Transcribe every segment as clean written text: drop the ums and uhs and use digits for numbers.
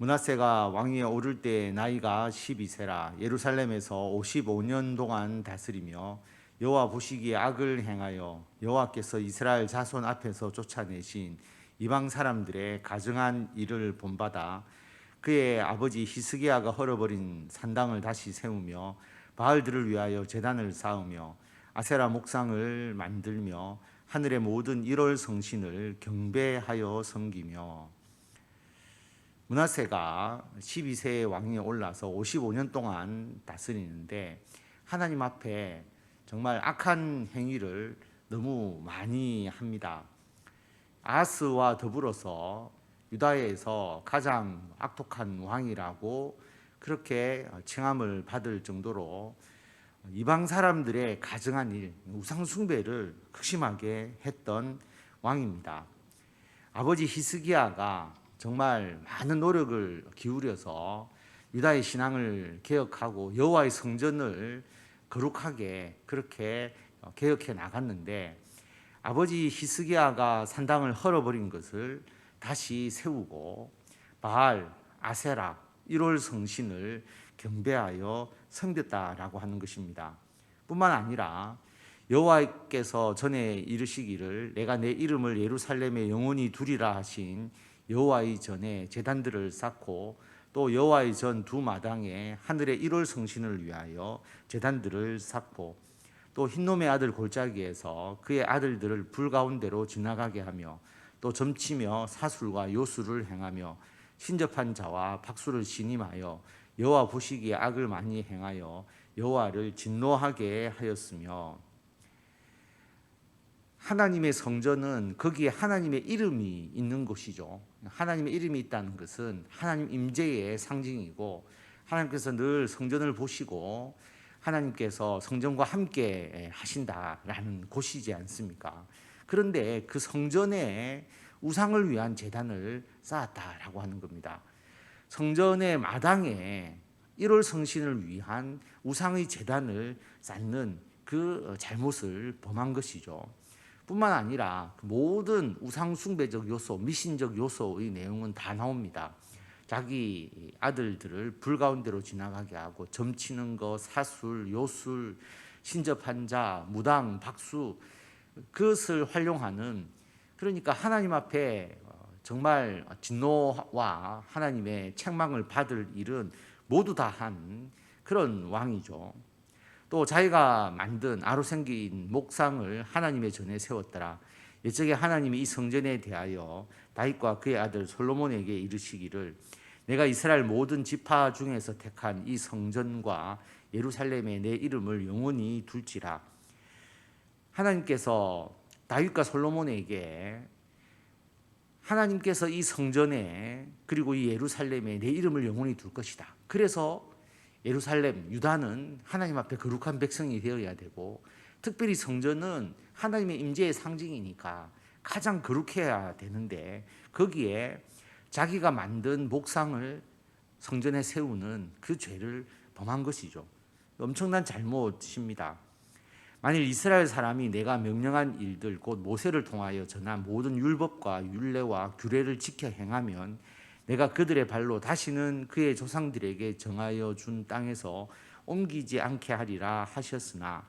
므낫세가 왕위에 오를 때 나이가 12세라 예루살렘에서 55년 동안 다스리며 여호와 보시기에 악을 행하여 여호와께서 이스라엘 자손 앞에서 쫓아내신 이방 사람들의 가증한 일을 본받아 그의 아버지 히스기야가 헐어버린 산당을 다시 세우며 바알들을 위하여 제단을 쌓으며 아세라 목상을 만들며 하늘의 모든 일월 성신을 경배하여 섬기며. 므낫세가 12세의 왕위에 올라서 55년 동안 다스리는데 하나님 앞에 정말 악한 행위를 너무 많이 합니다. 아하스와 더불어서 유다에서 가장 악독한 왕이라고 그렇게 칭함을 받을 정도로 이방 사람들의 가증한 일, 우상 숭배를 극심하게 했던 왕입니다. 아버지 히스기야가 정말 많은 노력을 기울여서 유다의 신앙을 개혁하고 여호와의 성전을 거룩하게 그렇게 개혁해 나갔는데 아버지 히스기야가 산당을 헐어버린 것을 다시 세우고 바알, 아세라, 일월 성신을 경배하여 섬겼다라고 하는 것입니다. 뿐만 아니라 여호와께서 전에 이르시기를 내가 내 이름을 예루살렘에 영원히 두리라 하신 여호와의 전에 제단들을 쌓고 또 여호와의 전 두 마당에 하늘의 일월 성신을 위하여 제단들을 쌓고 또 흰놈의 아들 골짜기에서 그의 아들들을 불 가운데로 지나가게 하며 또 점치며 사술과 요술을 행하며 신접한 자와 박수를 신임하여 여호와 보시기에 악을 많이 행하여 여호와를 진노하게 하였으며. 하나님의 성전은 거기에 하나님의 이름이 있는 곳이죠. 하나님의 이름이 있다는 것은 하나님 임재의 상징이고 하나님께서 늘 성전을 보시고 하나님께서 성전과 함께 하신다라는 곳이지 않습니까? 그런데 그 성전에 우상을 위한 제단을 쌓았다라고 하는 겁니다. 성전의 마당에 1월 성신을 위한 우상의 제단을 쌓는 그 잘못을 범한 것이죠. 뿐만 아니라 모든 우상 숭배적 요소, 미신적 요소의 내용은 다 나옵니다. 자기 아들들을 불 가운데로 지나가게 하고 점치는 것, 사술, 요술, 신접한 자, 무당, 박수 그것을 활용하는, 그러니까 하나님 앞에 정말 진노와 하나님의 책망을 받을 일은 모두 다 한 그런 왕이죠. 또 자기가 만든 아로 생긴 목상을 하나님의 전에 세웠더라. 옛적에 하나님이 이 성전에 대하여 다윗과 그의 아들 솔로몬에게 이르시기를 내가 이스라엘 모든 지파 중에서 택한 이 성전과 예루살렘에 내 이름을 영원히 둘지라. 하나님께서 다윗과 솔로몬에게 하나님께서 이 성전에 그리고 이 예루살렘에 내 이름을 영원히 둘 것이다. 그래서 예루살렘, 유다는 하나님 앞에 거룩한 백성이 되어야 되고 특별히 성전은 하나님의 임재의 상징이니까 가장 거룩해야 되는데 거기에 자기가 만든 목상을 성전에 세우는 그 죄를 범한 것이죠. 엄청난 잘못입니다. 만일 이스라엘 사람이 내가 명령한 일들 곧 모세를 통하여 전한 모든 율법과 율례와 규례를 지켜 행하면 내가 그들의 발로 다시는 그의 조상들에게 정하여 준 땅에서 옮기지 않게 하리라 하셨으나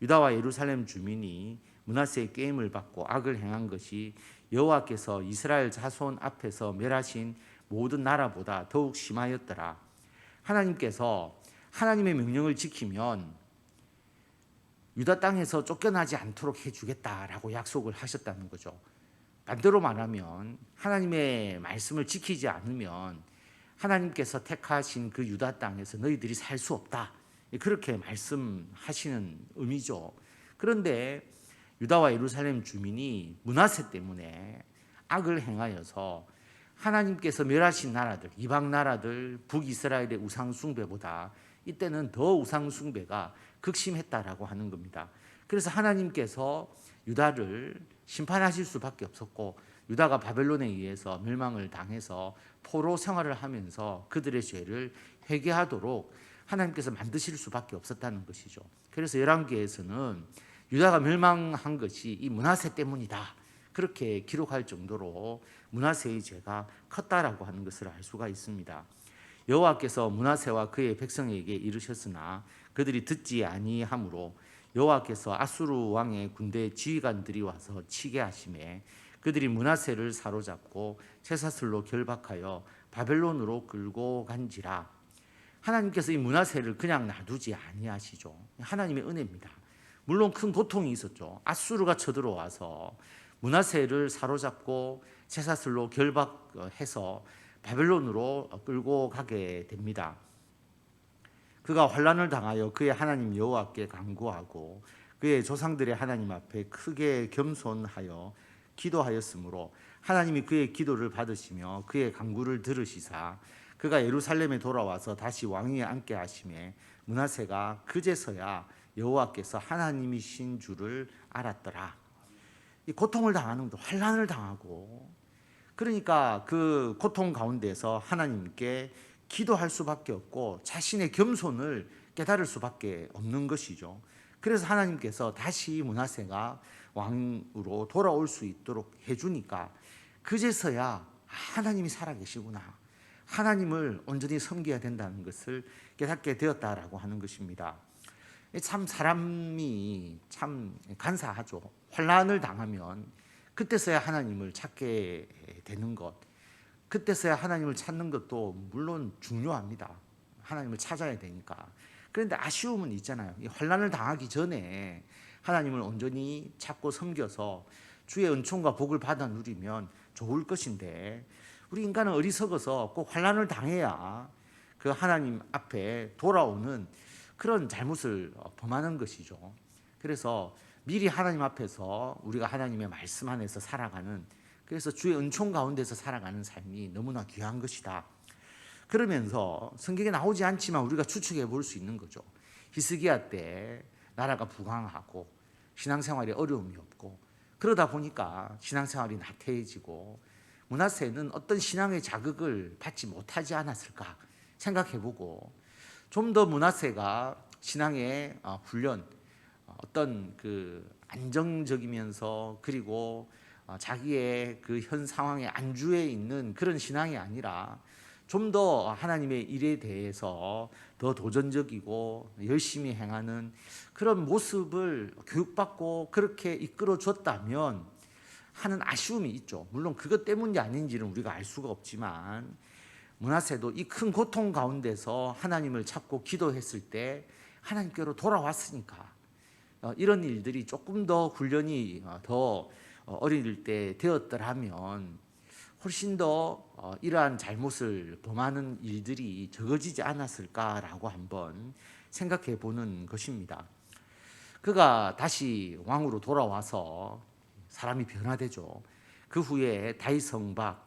유다와 예루살렘 주민이 므낫세의 꾀임을 받고 악을 행한 것이 여호와께서 이스라엘 자손 앞에서 멸하신 모든 나라보다 더욱 심하였더라. 하나님께서 하나님의 명령을 지키면 유다 땅에서 쫓겨나지 않도록 해주겠다라고 약속을 하셨다는 거죠. 반대로 말하면 하나님의 말씀을 지키지 않으면 하나님께서 택하신 그 유다 땅에서 너희들이 살 수 없다. 그렇게 말씀하시는 의미죠. 그런데 유다와 예루살렘 주민이 므낫세 때문에 악을 행하여서 하나님께서 멸하신 나라들, 이방 나라들, 북이스라엘의 우상 숭배보다 이때는 더 우상 숭배가 극심했다라고 하는 겁니다. 그래서 하나님께서 유다를 심판하실 수밖에 없었고 유다가 바벨론에 의해서 멸망을 당해서 포로 생활을 하면서 그들의 죄를 회개하도록 하나님께서 만드실 수밖에 없었다는 것이죠. 그래서 열왕기에서는 유다가 멸망한 것이 이 므낫세 때문이다. 그렇게 기록할 정도로 므낫세의 죄가 컸다라고 하는 것을 알 수가 있습니다. 여호와께서 므낫세와 그의 백성에게 이르셨으나 그들이 듣지 아니하므로 여호와께서 아수르 왕의 군대 지휘관들이 와서 치게 하심에 그들이 므낫세를 사로잡고 쇠사슬로 결박하여 바벨론으로 끌고 간지라. 하나님께서 이 므낫세를 그냥 놔두지 아니하시죠. 하나님의 은혜입니다. 물론 큰 고통이 있었죠. 아수르가 쳐들어와서 므낫세를 사로잡고 쇠사슬로 결박해서 바벨론으로 끌고 가게 됩니다. 그가 환난을 당하여 그의 하나님 여호와께 간구하고 그의 조상들의 하나님 앞에 크게 겸손하여 기도하였으므로 하나님이 그의 기도를 받으시며 그의 간구를 들으시사 그가 예루살렘에 돌아와서 다시 왕위에 앉게 하심에 므낫세가 그제서야 여호와께서 하나님이신 줄을 알았더라. 이 고통을 당하는 것도 환난을 당하고, 그러니까 그 고통 가운데서 하나님께 기도할 수밖에 없고 자신의 겸손을 깨달을 수밖에 없는 것이죠. 그래서 하나님께서 다시 므낫세가 왕으로 돌아올 수 있도록 해주니까 그제서야 하나님이 살아계시구나, 하나님을 온전히 섬겨야 된다는 것을 깨닫게 되었다라고 하는 것입니다. 참 사람이 참 간사하죠. 환난을 당하면 그때서야 하나님을 찾게 되는 것, 그때서야 하나님을 찾는 것도 물론 중요합니다. 하나님을 찾아야 되니까. 그런데 아쉬움은 있잖아요. 이 환난을 당하기 전에 하나님을 온전히 찾고 섬겨서 주의 은총과 복을 받아 누리면 좋을 것인데, 우리 인간은 어리석어서 꼭 환난을 당해야 그 하나님 앞에 돌아오는 그런 잘못을 범하는 것이죠. 그래서 미리 하나님 앞에서 우리가 하나님의 말씀 안에서 살아가는, 그래서 주의 은총 가운데서 살아가는 삶이 너무나 귀한 것이다. 그러면서 성경에 나오지 않지만 우리가 추측해 볼 수 있는 거죠. 히스기야 때 나라가 부강하고 신앙생활에 어려움이 없고, 그러다 보니까 신앙생활이 나태해지고 므낫세는 어떤 신앙의 자극을 받지 못하지 않았을까 생각해보고, 좀 더 므낫세가 신앙의 훈련, 어떤 그 안정적이면서 그리고 자기의 그 현 상황에 안주해 있는 그런 신앙이 아니라 좀 더 하나님의 일에 대해서 더 도전적이고 열심히 행하는 그런 모습을 교육받고 그렇게 이끌어 줬다면 하는 아쉬움이 있죠. 물론 그것 때문이 아닌지는 우리가 알 수가 없지만, 므낫세도 이 큰 고통 가운데서 하나님을 찾고 기도했을 때 하나님께로 돌아왔으니까 이런 일들이 조금 더 훈련이 더 어릴 때 되었더라면 훨씬 더 이러한 잘못을 범하는 일들이 적어지지 않았을까라고 한번 생각해 보는 것입니다. 그가 다시 왕으로 돌아와서 사람이 변화되죠. 그 후에 다윗 성박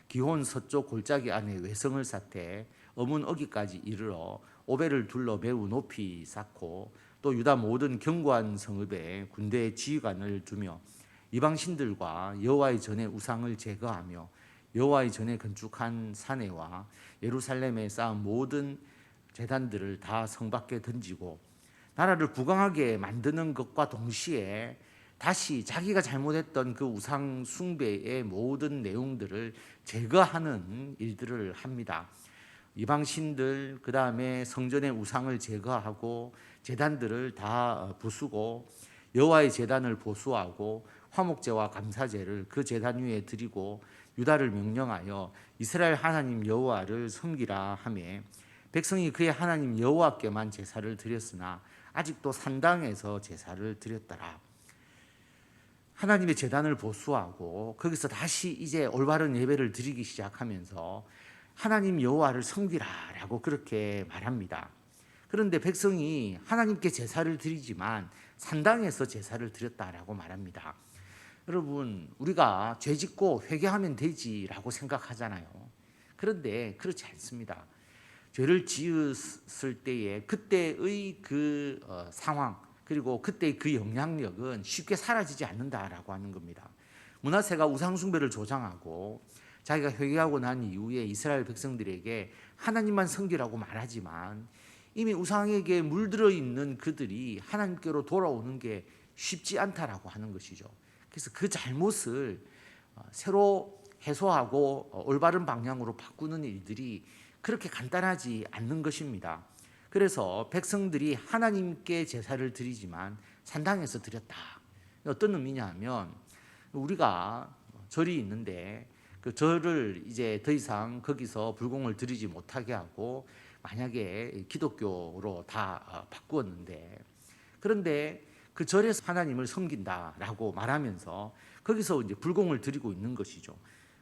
기혼 서쪽 골짜기 안에 외성을 쌓되 어문 어기까지 이르러 오벨을 둘러 매우 높이 쌓고 또 유다 모든 견고한 성읍에 군대의 지휘관을 두며 이방신들과 여호와의 전에 우상을 제거하며 여호와의 전에 건축한 산에와 예루살렘에 쌓은 모든 제단들을 다 성 밖에 던지고 나라를 부강하게 만드는 것과 동시에 다시 자기가 잘못했던 그 우상 숭배의 모든 내용들을 제거하는 일들을 합니다. 이방신들, 그 다음에 성전의 우상을 제거하고 제단들을 다 부수고 여호와의 제단을 보수하고 화목제와 감사제를 그 제단 위에 드리고 유다를 명령하여 이스라엘 하나님 여호와를 섬기라 하며 백성이 그의 하나님 여호와께만 제사를 드렸으나 아직도 산당에서 제사를 드렸더라. 하나님의 제단을 보수하고 거기서 다시 이제 올바른 예배를 드리기 시작하면서 하나님 여호와를 섬기라라고 그렇게 말합니다. 그런데 백성이 하나님께 제사를 드리지만 산당에서 제사를 드렸다라고 말합니다. 여러분, 우리가 죄 짓고 회개하면 되지라고 생각하잖아요. 그런데 그렇지 않습니다. 죄를 지었을 때에 그때의 그 상황, 그리고 그때의 그 영향력은 쉽게 사라지지 않는다라고 하는 겁니다. 므낫세가 우상숭배를 조장하고 자기가 회개하고 난 이후에 이스라엘 백성들에게 하나님만 섬기라고 말하지만 이미 우상에게 물들어 있는 그들이 하나님께로 돌아오는 게 쉽지 않다라고 하는 것이죠. 그래서 그 잘못을 새로 해소하고 올바른 방향으로 바꾸는 일들이 그렇게 간단하지 않는 것입니다. 그래서 백성들이 하나님께 제사를 드리지만 산당에서 드렸다. 어떤 의미냐 하면 우리가 절이 있는데 그 절을 이제 더 이상 거기서 불공을 드리지 못하게 하고 만약에 기독교로 다 바꾸었는데, 그런데 그 절에서 하나님을 섬긴다라고 말하면서 거기서 이제 불공을 드리고 있는 것이죠.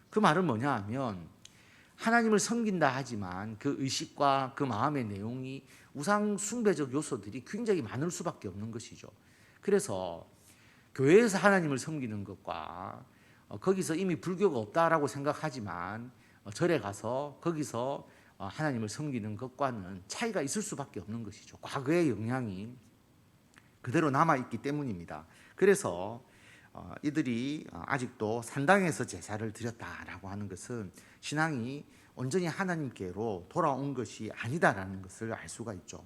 그 말은 뭐냐 하면 하나님을 섬긴다 하지만 그 의식과 그 마음의 내용이 우상 숭배적 요소들이 굉장히 많을 수밖에 없는 것이죠. 그래서 교회에서 하나님을 섬기는 것과 거기서 이미 불교가 없다라고 생각하지만 절에 가서 거기서 하나님을 섬기는 것과는 차이가 있을 수밖에 없는 것이죠. 과거의 영향이 그대로 남아있기 때문입니다. 그래서 이들이 아직도 산당에서 제사를 드렸다라고 하는 것은 신앙이 온전히 하나님께로 돌아온 것이 아니다라는 것을 알 수가 있죠.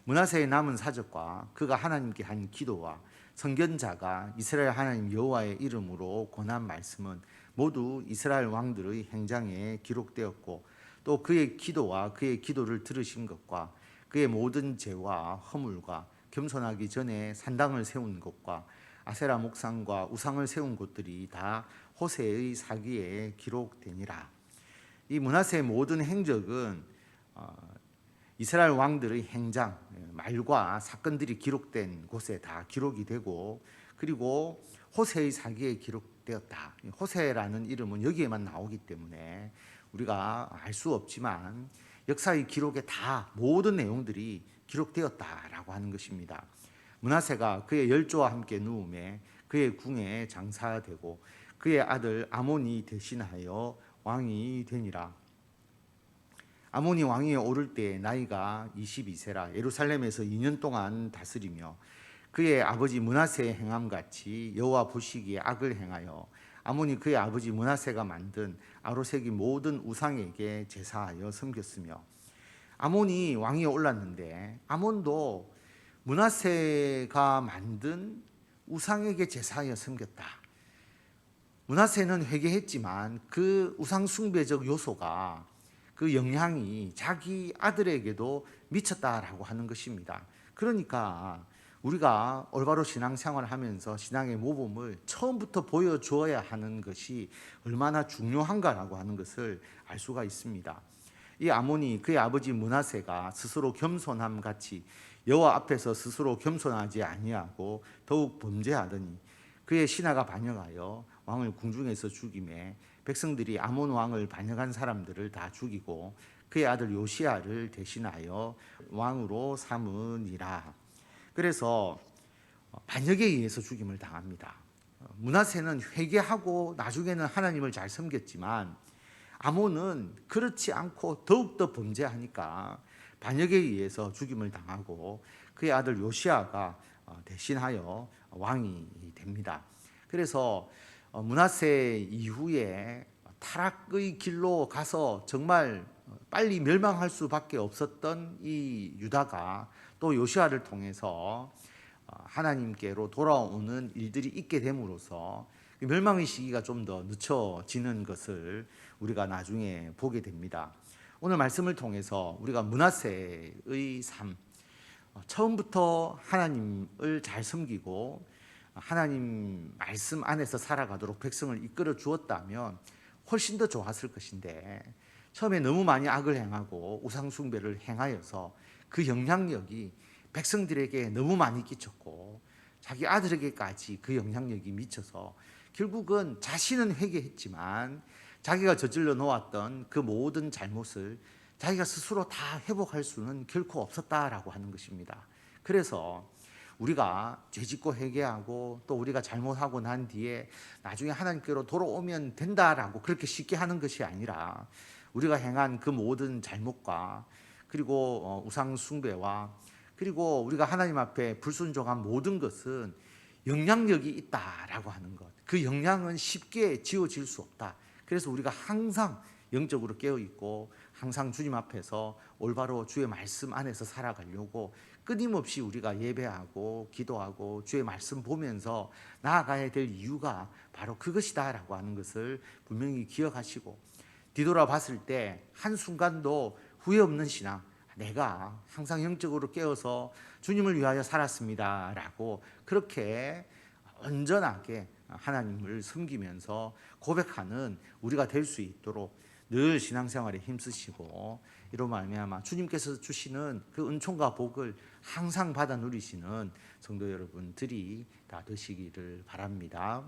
므낫세의 남은 사적과 그가 하나님께 한 기도와 선견자가 이스라엘 하나님 여호와의 이름으로 권한 말씀은 모두 이스라엘 왕들의 행장에 기록되었고, 또 그의 기도와 그의 기도를 들으신 것과 그의 모든 죄와 허물과 겸손하기 전에 산당을 세운 것과 아세라 목상과 우상을 세운 곳들이 다 호세의 사기에 기록되니라. 이 므낫세의 모든 행적은 이스라엘 왕들의 행장, 말과 사건들이 기록된 곳에 다 기록이 되고, 그리고 호세의 사기에 기록되었다. 호세라는 이름은 여기에만 나오기 때문에 우리가 알 수 없지만 역사의 기록에 다 모든 내용들이 기록되었다라고 하는 것입니다. 므낫세가 그의 열조와 함께 누움에 그의 궁에 장사되고 그의 아들 아몬이 대신하여 왕이 되니라. 아몬이 왕위에 오를 때 나이가 22세라 예루살렘에서 2년 동안 다스리며 그의 아버지 므낫세의 행함같이 여호와 보시기에 악을 행하여 아몬이 그의 아버지 므낫세가 만든 아로색이 모든 우상에게 제사하여 섬겼으며, 아몬이 왕위에 올랐는데 아몬도 므낫세가 만든 우상에게 제사하여 섬겼다. 므낫세는 회개했지만 그 우상 숭배적 요소가 그 영향이 자기 아들에게도 미쳤다라고 하는 것입니다. 그러니까 우리가 올바로 신앙생활을 하면서 신앙의 모범을 처음부터 보여주어야 하는 것이 얼마나 중요한가라고 하는 것을 알 수가 있습니다. 이 아몬이 그의 아버지 므낫세가 스스로 겸손함 같이 여호와 앞에서 스스로 겸손하지 아니하고 더욱 범죄하더니 그의 신하가 반역하여 왕을 궁중에서 죽임에 백성들이 아몬 왕을 반역한 사람들을 다 죽이고 그의 아들 요시야를 대신하여 왕으로 삼으니라. 그래서 반역에 의해서 죽임을 당합니다. 므낫세는 회개하고 나중에는 하나님을 잘 섬겼지만 아몬은 그렇지 않고 더욱더 범죄하니까 반역에 의해서 죽임을 당하고 그의 아들 요시야가 대신하여 왕이 됩니다. 그래서 므낫세 이후에 타락의 길로 가서 정말 빨리 멸망할 수밖에 없었던 이 유다가 또 요시야를 통해서 하나님께로 돌아오는 일들이 있게 됨으로써 멸망의 시기가 좀 더 늦춰지는 것을 우리가 나중에 보게 됩니다. 오늘 말씀을 통해서 우리가 므낫세의 삶, 처음부터 하나님을 잘 섬기고 하나님 말씀 안에서 살아가도록 백성을 이끌어 주었다면 훨씬 더 좋았을 것인데, 처음에 너무 많이 악을 행하고 우상 숭배를 행하여서 그 영향력이 백성들에게 너무 많이 끼쳤고 자기 아들에게까지 그 영향력이 미쳐서 결국은 자신은 회개했지만 자기가 저질러 놓았던 그 모든 잘못을 자기가 스스로 다 회복할 수는 결코 없었다라고 하는 것입니다. 그래서 우리가 죄짓고 회개하고 또 우리가 잘못하고 난 뒤에 나중에 하나님께로 돌아오면 된다라고 그렇게 쉽게 하는 것이 아니라, 우리가 행한 그 모든 잘못과 그리고 우상 숭배와 그리고 우리가 하나님 앞에 불순종한 모든 것은 영향력이 있다라고 하는 것, 그 영향은 쉽게 지워질 수 없다. 그래서 우리가 항상 영적으로 깨어있고 항상 주님 앞에서 올바로 주의 말씀 안에서 살아가려고 끊임없이 우리가 예배하고 기도하고 주의 말씀 보면서 나아가야 될 이유가 바로 그것이다라고 하는 것을 분명히 기억하시고, 뒤돌아봤을 때 한순간도 후회 없는 신앙, 내가 항상 영적으로 깨어서 주님을 위하여 살았습니다라고 그렇게 온전하게 하나님을 섬기면서 고백하는 우리가 될 수 있도록 늘 신앙생활에 힘쓰시고, 이로 말미암아 주님께서 주시는 그 은총과 복을 항상 받아 누리시는 성도 여러분들이 다 되시기를 바랍니다.